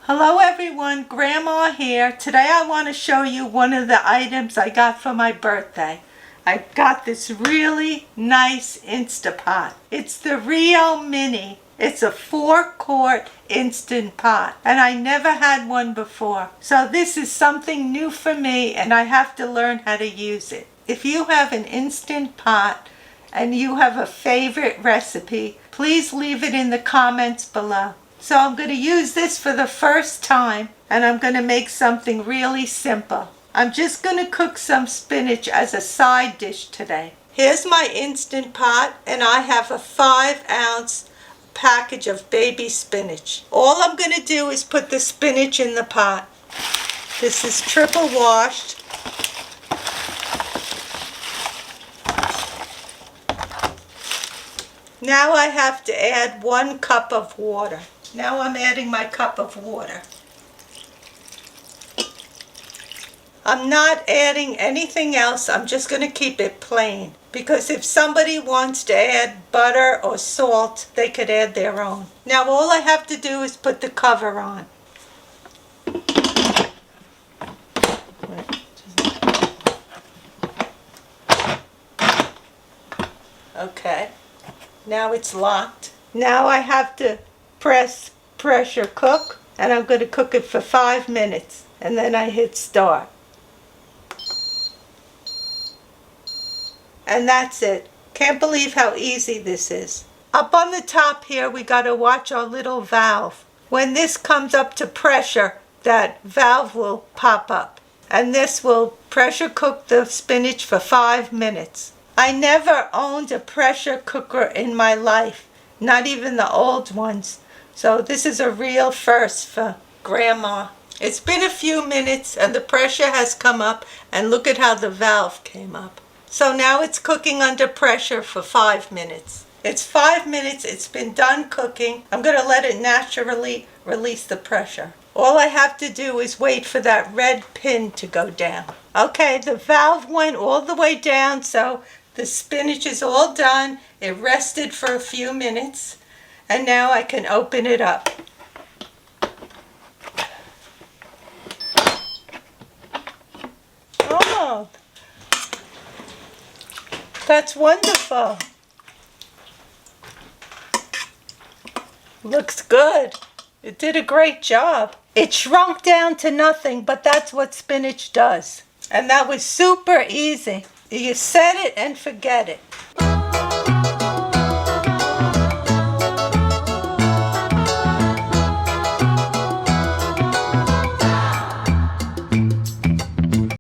Hello everyone, Grandma here. Today I want to show you one of the items I got for my birthday. I got this really nice Instapot. It's the Rio Mini. It's a 4-quart Instant Pot and I never had one before. So this is something new for me and I have to learn how to use it. If you have an Instant Pot and you have a favorite recipe, please leave it in the comments below. So I'm going to use this for the first time and I'm going to make something really simple. I'm just going to cook some spinach as a side dish today. Here's my Instant Pot and I have a 5-ounce package of baby spinach. All I'm going to do is put the spinach in the pot. This is triple washed. Now I have to add 1 cup of water. Now I'm adding my cup of water. I'm not adding anything else. I'm just going to keep it plain. Because if somebody wants to add butter or salt, they could add their own. Now all I have to do is put the cover on. Okay. Now it's locked. Now I have to press pressure cook and I'm going to cook it for 5 minutes and then I hit start. And that's it. Can't believe how easy this is. Up on the top here we got to watch our little valve. When this comes up to pressure, that valve will pop up and this will pressure cook the spinach for 5 minutes. I never owned a pressure cooker in my life, not even the old ones. So this is a real first for Grandma. It's been a few minutes and the pressure has come up and look at how the valve came up. So now it's cooking under pressure for 5 minutes. It's 5 minutes, it's been done cooking. I'm going to let it naturally release the pressure. All I have to do is wait for that red pin to go down. Okay, the valve went all the way down, so the spinach is all done. It rested for a few minutes. And now I can open it up. Oh, that's wonderful. Looks good. It did a great job. It shrunk down to nothing, but that's what spinach does. And that was super easy. You set it and forget it.